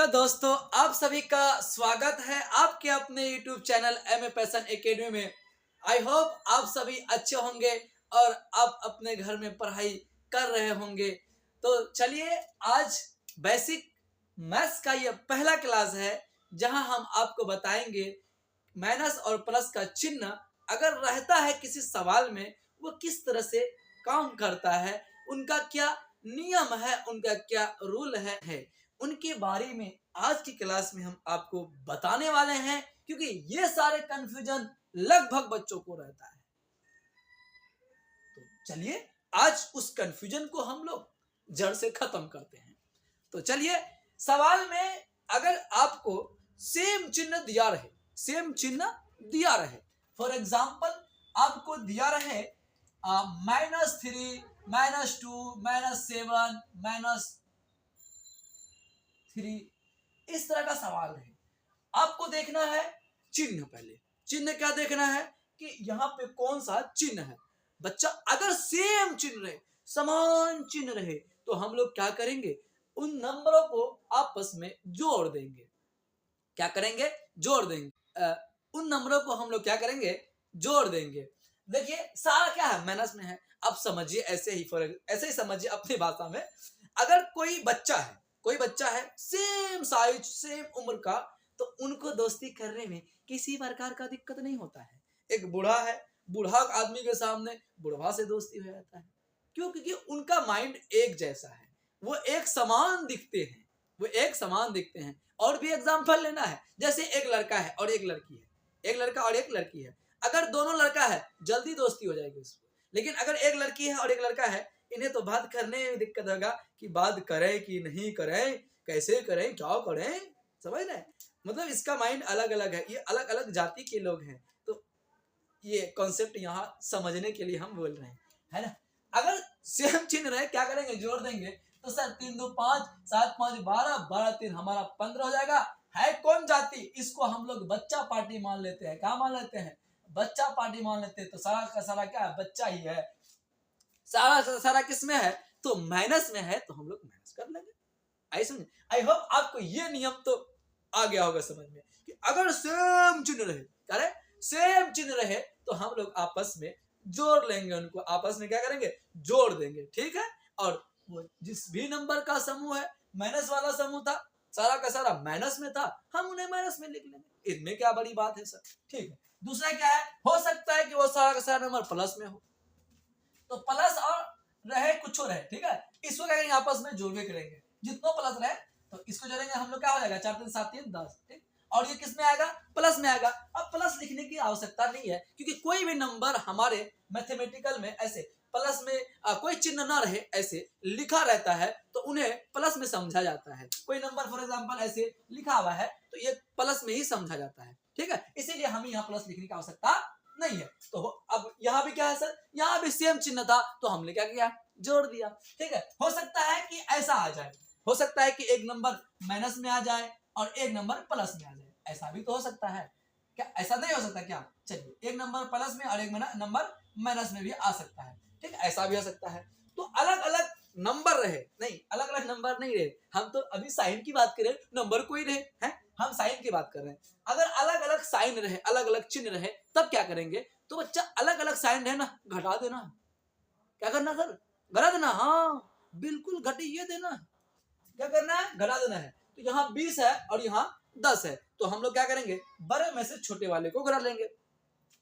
तो दोस्तों आप सभी का स्वागत है आपके अपने YouTube channel M A passion academy में। आई होप आप सभी अच्छे होंगे और आप अपने घर में पढ़ाई कर रहे होंगे। तो चलिए आज बेसिक मैथ्स का ये पहला क्लास है जहां हम आपको बताएंगे माइनस और प्लस का चिन्ह अगर रहता है किसी सवाल में वो किस तरह से काम करता है, उनका क्या नियम है, उनका क्या रूल है उनके बारे में आज की क्लास में हम आपको बताने वाले हैं, क्योंकि ये सारे कंफ्यूजन लगभग बच्चों को रहता है। तो चलिए आज उस कंफ्यूजन को हम लोग जड़ से खत्म करते हैं। तो चलिए सवाल में अगर आपको सेम चिन्ह दिया रहे, फॉर एग्जाम्पल आपको दिया रहे -3, -2, -7, -3, इस तरह का सवाल है। आपको देखना है चिन्ह। पहले चिन्ह क्या देखना है कि यहाँ पे कौन सा चिन्ह है। बच्चा अगर सेम चिन्ह रहे, समान चिन्ह रहे, तो हम लोग क्या करेंगे, उन नंबरों को आपस में जोड़ देंगे। क्या करेंगे? जोड़ देंगे। उन नंबरों को हम लोग क्या करेंगे? जोड़ देंगे। देखिए सारा क्या है, माइनस में है। अब समझिए ऐसे ही समझिए अपनी भाषा में। अगर कोई बच्चा है सेम साइज सेम उम्र का, तो उनको दोस्ती करने में किसी प्रकार का दिक्कत नहीं होता है। एक बूढ़ा है, बूढ़ा आदमी के सामने बुढ़वा से दोस्ती हो जाता है। क्यों? क्योंकि उनका माइंड एक जैसा है, वो एक समान दिखते हैं। और भी एग्जाम्पल लेना है, जैसे एक लड़का है और एक लड़की है, एक लड़का और एक लड़की है। अगर दोनों लड़का है जल्दी दोस्ती हो जाएगी उसको, लेकिन अगर एक लड़की है और एक लड़का है, इन्हें तो बात करने में दिक्कत होगा कि बात करें कि नहीं करें, कैसे करें, क्या करें, समझ रहे? मतलब इसका माइंड अलग अलग है, ये अलग अलग जाति के लोग हैं। तो ये कॉन्सेप्ट यहाँ समझने के लिए हम बोल रहे हैं, है ना। अगर सेम चिन्ह रहे क्या करेंगे? जोड़ देंगे। तो सर 3 2 5, 7 5 12, 12 3 हमारा 15 हो जाएगा। है कौन जाति? इसको हम लोग बच्चा पार्टी मान लेते हैं। क्या मान लेते हैं? बच्चा पार्टी मान लेते हैं। तो सारा का सारा क्या है? बच्चा ही है। सारा किस में है? तो माइनस में है, तो हम लोग माइनस कर लेंगे। आई समझ? आई होप आपको ये नियम तो आ गया होगा समझ में कि अगर सेम चिन्ह रहे, क्या रहे? सेम चिन्ह रहे, तो हम लोग आपस में जोड़ लेंगे। उनको आपस में क्या करेंगे? जोड़ देंगे। ठीक है। और वो जिस भी नंबर का समूह है, माइनस वाला समूह था, सारा का सारा माइनस में था, हम उन्हें माइनस में लिख लेंगे। इनमें क्या बड़ी बात है सर? ठीक है। दूसरा क्या है? हो सकता है कि वो सारा का सारा नंबर प्लस में हो, तो प्लस और रहे कुछ रहे, ठीक है, इसको क्या करेंगे? आपस में जोड़ के करेंगे। जितना प्लस रहे तो इसको जोड़ेंगे हम लोग, क्या हो जाएगा? 4 3 7 3 10। ठीक। और ये किस में आएगा? प्लस में आएगा। अब प्लस लिखने की आवश्यकता नहीं है, क्योंकि कोई भी नंबर हमारे मैथमेटिकल में ऐसे प्लस में कोई चिन्ह ना रहे ऐसे लिखा रहता है, तो उन्हें प्लस में समझा जाता है। कोई नंबर फॉर एग्जांपल ऐसे लिखा हुआ है, तो ये प्लस में ही समझा जाता है। ठीक है, इसीलिए हमें यहाँ प्लस लिखने की आवश्यकता नहीं है। तो अब यहाँ भी क्या है सर? यहाँ भी सेम चिन्ह था, तो हमने क्या किया? जोड़ दिया। ठीक है। हो सकता है कि ऐसा आ जाए, हो सकता है कि एक नंबर माइनस में आ जाए और एक नंबर प्लस में आ जाए, ऐसा भी तो हो सकता है। क्या ऐसा नहीं हो सकता क्या? चलिए, एक नंबर प्लस में और एक नंबर माइनस में भी आ सकता है। ठीक है, ऐसा भी हो सकता है। तो अलग अलग नंबर रहे, नहीं अलग अलग नंबर नहीं रहे, हम तो अभी साइन की बात करें, नंबर कोई रहे हैं, हम साइन की बात कर रहे हैं। अगर अलग अलग साइन रहे, अलग अलग चिन्ह रहे, तब क्या करेंगे? तो बच्चा अलग अलग साइन रहे ना, घटा देना। क्या करना सर? घटा देना। हाँ बिल्कुल, घटिए देना। क्या करना है? घटा देना है। तो यहाँ 20 है और यहाँ 10 है, तो हम लोग क्या करेंगे? बड़े में से छोटे वाले को घटा लेंगे।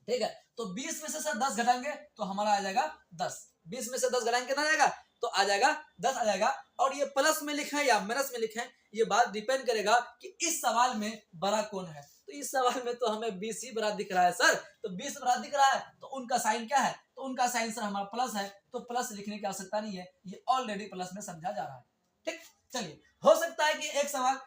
ठीक है, तो 20 में से सर 10 घटाएंगे तो हमारा आ जाएगा 10। 20 में से 10 घटाएंगे कितना आ जाएगा? तो आ जाएगा 10 आ जाएगा। और ये प्लस में लिखे या माइनस में लिखे, ये बात डिपेंड करेगा कि इस सवाल में बड़ा कौन है। तो इस सवाल में तो हमें 20 ही बड़ा दिख रहा है सर, तो 20 बड़ा दिख रहा है, तो उनका साइन क्या है? तो उनका साइन सर हमारा प्लस है, तो प्लस लिखने की आवश्यकता नहीं है, ये ऑलरेडी प्लस में समझा जा रहा है। ठीक। चलिए, हो सकता है कि एक सवाल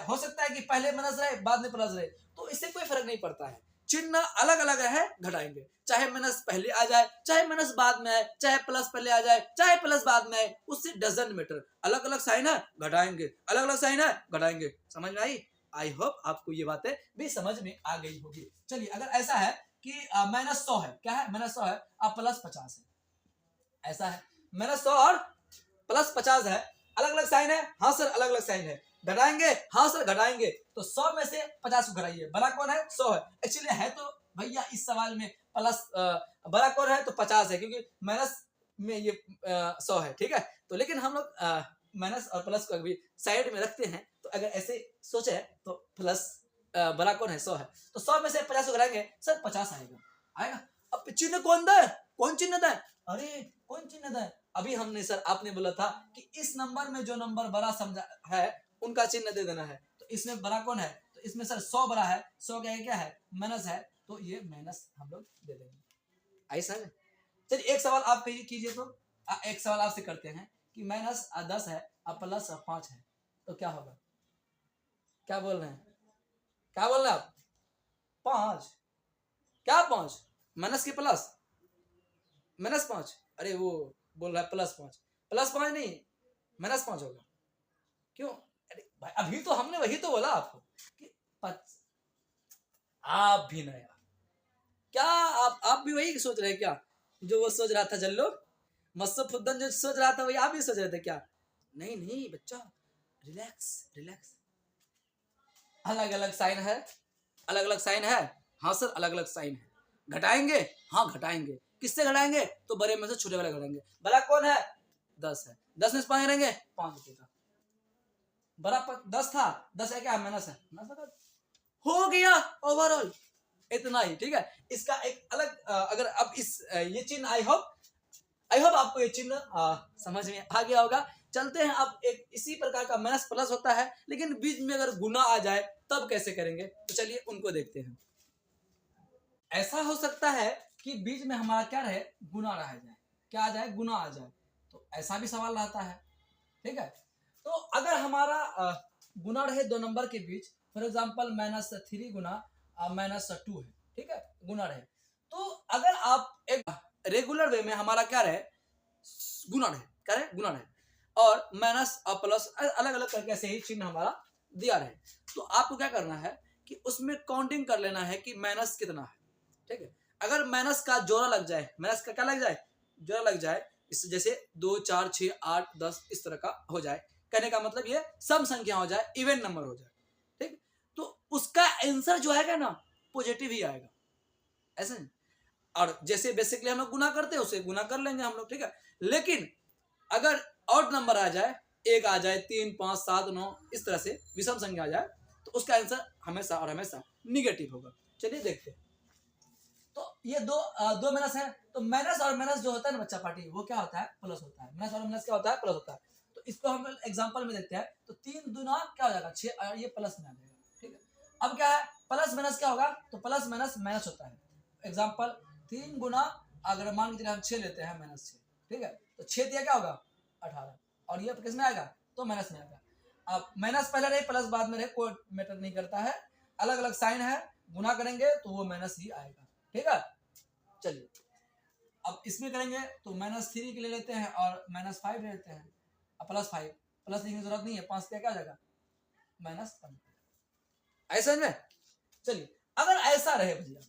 हो सकता है कि पहले माइनस रहे बाद में प्लस रहे, तो इससे कोई फर्क नहीं पड़ता है। चिन्ह अलग अलग है, घटाएंगे। चाहे माइनस पहले आ जाए, चाहे माइनस बाद में आए, चाहे प्लस पहले आ जाए, चाहे प्लस बाद में आए, उससे डजंट मैटर। अलग अलग साइन है, घटाएंगे, अलग अलग साइन है, घटाएंगे। समझ में आई? आई होप आपको ये बातें भी समझ में आ गई होगी। चलिए, अगर ऐसा है कि -100 है, क्या है? -100 है और प्लस 50 है, ऐसा है। -100 और प्लस 50 है, अलग अलग साइन है। हाँ सर अलग अलग साइन है। घटाएंगे, हाँ सर घटाएंगे। तो 100 में से 50 को घटाइए, बड़ा कौन है 100 है, एक्चुअली है तो भैया इस सवाल में प्लस बड़ा कौन है तो 50 है, क्योंकि माइनस में ये 100 है, ठीक है। तो लेकिन हम लोग माइनस और प्लस को भी साइड में रखते हैं, तो अगर ऐसे सोचे तो प्लस बड़ा कौन है 100 है, तो 100 में से 50 को घटाएंगे सर 50 आएगा। अब चिन्ह कौन दे, कौन चिन्ह दे, अरे कौन चिन्ह दे, अभी हमने सर आपने बोला था कि इस नंबर में जो नंबर बड़ा समझा है उनका चिन्ह दे देना है, तो इसमें बड़ा कौन है, तो इसमें सर 100 बड़ा है, 100 क्या है माइनस है, तो ये माइनस हम लोग दे देंगे। ऐसा है। चलिए एक सवाल आप कीजिए, तो एक सवाल आपसे करते हैं कि माइनस 10 है और प्लस 5 है, तो क्या होगा, क्या बोल रहे हैं, क्या बोल रहे हैं आप, 5 क्या 5 माइनस के प्लस माइनस 5, अरे वो बोल रहा है प्लस 5 नहीं माइनस 5 होगा, क्यों, अरे भाई अभी तो हमने वही तो बोला आपको कि आप भी नया, क्या आप भी वही सोच रहे हैं क्या, जो वो सोच रहा था जल्लो मस्त फुद्दन जो सोच रहा था वही आप भी सोच रहे थे क्या, नहीं बच्चा रिलैक्स, अलग अलग साइन है, अलग अलग साइन है, हाँ सर अलग अलग साइन है, घटाएंगे, हाँ घटाएंगे, किससे घटाएंगे, तो बड़े में से छोटे वाले घटाएंगे, बड़ा कौन है 10 है, 10 में से 5 घटाएंगे 5 रुपए का, बड़ा 10 था, 10 है क्या माइनस है, हो गया ओवरऑल इतना ही, ठीक है। इसका एक अलग अगर अब इस ये चिन्ह आई होप आपको ये चिन्ह समझ में आ गया होगा। चलते हैं अब एक इसी प्रकार का माइनस प्लस होता है, लेकिन बीच में अगर गुना आ जाए तब कैसे करेंगे, तो चलिए उनको देखते हैं। ऐसा हो सकता है कि बीच में हमारा क्या रहे, गुना रह जाए, क्या आ जाए, गुना आ जाए, तो ऐसा भी सवाल रहता है, ठीक है। तो अगर हमारा गुना रहे दो नंबर के बीच, फॉर एग्जाम्पल -3 गुना -2 है, ठीक है, गुना रहे, तो अगर आप एक रेगुलर वे में हमारा क्या रहे, गुना रहे, क्या रहे, गुना रहे, और माइनस और प्लस अलग अलग करके ऐसे ही चिन्ह हमारा दिया रहे, तो आपको क्या करना है कि उसमें काउंटिंग कर लेना है कि माइनस कितना है, ठीक है। अगर माइनस का जोड़ा लग जाए, माइनस का क्या लग जाए, जोड़ा लग जाए, इस जैसे 2 4 6 8 10 इस तरह का हो जाए, कहने का मतलब ये सम संख्या हो जाए, इवन नंबर हो जाए, ठीक, तो उसका आंसर जो आएगा ना पॉजिटिव ही आएगा, ऐसा नहीं। और जैसे बेसिकली हम लोग गुना करते हैं उसे गुना कर लेंगे हम लोग, ठीक है। लेकिन अगर ऑड नंबर आ जाए, 1 आ जाए, 3 5 7 9 इस तरह से विषम संख्या आ जाए, तो उसका आंसर हमेशा और हमेशा निगेटिव होगा। चलिए देखते हैं। तो ये दो माइनस है, तो माइनस और माइनस जो होता है ना बच्चा पार्टी, वो क्या होता है, प्लस होता है, माइनस और माइनस क्या होता है, प्लस होता है। तो इसको हम एग्जांपल में देखते हैं, तो 3 दूना क्या हो जाएगा 6, और ये प्लस में आ जाएगा, ठीक है। अब क्या है, प्लस माइनस क्या होगा, तो प्लस माइनस माइनस होता है। एग्जांपल 3 गुना, अगर मान के चलिए हम 6 लेते हैं -6, ठीक है, तो 6 दिया क्या होगा 18, और ये किस में आएगा, तो माइनस में आएगा। अब माइनस पहले रहे प्लस बाद में रहे कोई मैटर नहीं करता है, अलग अलग साइन है, गुना करेंगे तो वो माइनस ही आएगा, ठीक है। चलिए अब इसमें करेंगे तो -3 के ले लेते हैं और -5 ले लेते हैं, अब +5 प्लस लिखने की जरूरत नहीं है, 5 क्या हो जाएगा -5, ऐसा है। चलिए अगर ऐसा रहे भैया,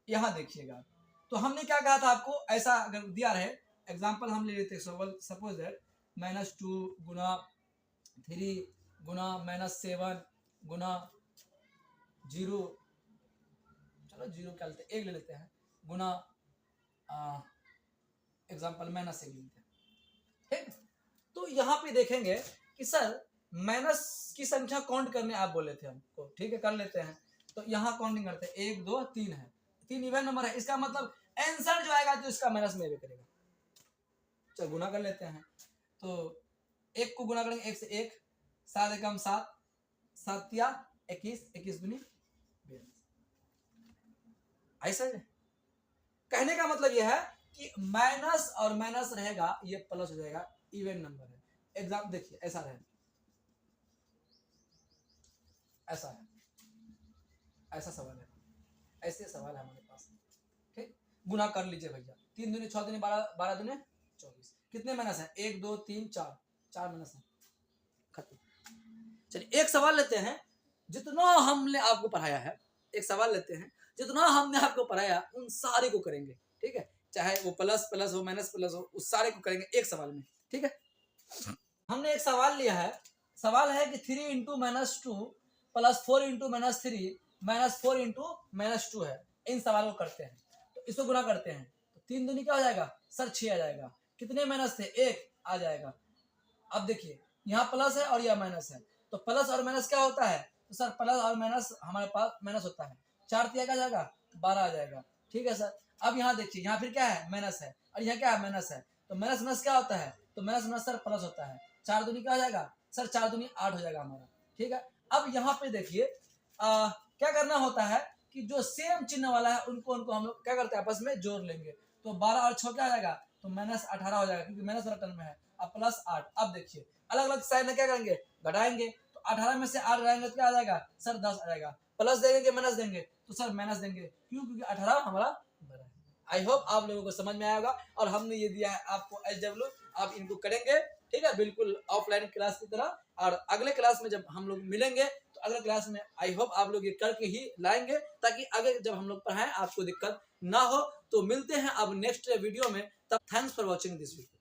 यहाँ देखिएगा, तो हमने क्या कहा था आपको, ऐसा अगर दिया रहे, एग्जांपल हम ले लेते हैं, सपोज दैट -2 गुना 3 गुना -7 गुना 0, चलो 0 क्या लेते हैं, 1 ले लेते हैं, गुना एग्जांपल -1 ले लेते हैं, ठीक। तो यहाँ पे देखेंगे कि सर माइनस की संख्या काउंट करने आप बोले थे हमको, ठीक है, कर लेते हैं। तो यहाँ काउंटिंग करते हैं, 1 2 3 है, 3 इवन नंबर है, इसका मतलब आंसर जो आएगा तो इसका माइनस में करेगा। चलो गुना कर लेते हैं, तो 1 को गुना करेंगे 1 से 1, 7 एकम 7, 7 या 21, 21 दूनी 42, ऐसा है। कहने का मतलब यह है कि माइनस और माइनस रहेगा, ये प्लस हो जाएगा, इवन नंबर है। एग्जाम देखिए ऐसा रहे, ऐसा है, ऐसा सवाल है, ऐसे सवाल है हमारे पास, ठीक। गुना कर लीजिए भैया, 3 दूनी 6 दूनी 12, 12 दूनी 24, कितने माइनस है, 1 2 3 4, 4 माइनस है, खत्म। चलिए एक सवाल लेते हैं, जितना हमने आपको पढ़ाया है, एक सवाल लेते हैं, जितना हमने आपको पढ़ाया उन सारे को करेंगे, ठीक है, चाहे वो प्लस प्लस हो माइनस प्लस हो, उस सारे को करेंगे एक सवाल में, ठीक है। हमने एक सवाल लिया है, सवाल है कि 3 इंटू -2 प्लस 4 इंटू -3 -4 इंटू -2 है। इन सवालों को करते हैं तो इसको गुना करते हैं तो 3 दूनी क्या हो जाएगा सर 6 आ जाएगा। कितने माइनस थे 1 आ जाएगा। अब देखिए यहाँ प्लस है और यह माइनस है तो प्लस और माइनस क्या होता है तो सर प्लस और माइनस हमारे पास माइनस होता है। 4 तिया क्या आ जाएगा 12 आ जाएगा। ठीक है सर। अब यहाँ देखिए यहाँ फिर क्या है माइनस है और यहाँ क्या है माइनस है तो माइनस माइनस क्या होता है तो माइनस माइनस सर प्लस होता है। 4 दूनी क्या हो जाएगा सर 4 दूनी 8 हो जाएगा हमारा। ठीक है। अब यहाँ पे देखिए क्या करना होता है कि जो सेम चिन्ह वाला है उनको हम लोग क्या करते हैं आपस में जोड़ लेंगे तो 12 और 6 क्या आ जाएगा तो -18 हो जाएगा क्योंकि माइनस वाला टर्म में है। अब +8। अब देखिए अलग अलग साइड में क्या करेंगे घटाएंगे तो 18 में से 8 घटाएंगे तो क्या आ जाएगा सर 10 आ जाएगा। प्लस देंगे कि माइनस देंगे तो सर माइनस देंगे क्यों क्योंकि 18 हमारा बड़ा है। आई होप आप लोगों को समझ में आया होगा और हमने ये दिया है आपको SW आप इनको करेंगे। ठीक है बिल्कुल ऑफलाइन क्लास की तरह। और अगले क्लास में जब हम लोग मिलेंगे तो अगले क्लास में आई होप आप लोग ये करके ही लाएंगे ताकि आगे जब हम लोग पढ़ाएं आपको दिक्कत ना हो। तो मिलते हैं अब नेक्स्ट वीडियो में। तब thanks for watching this video.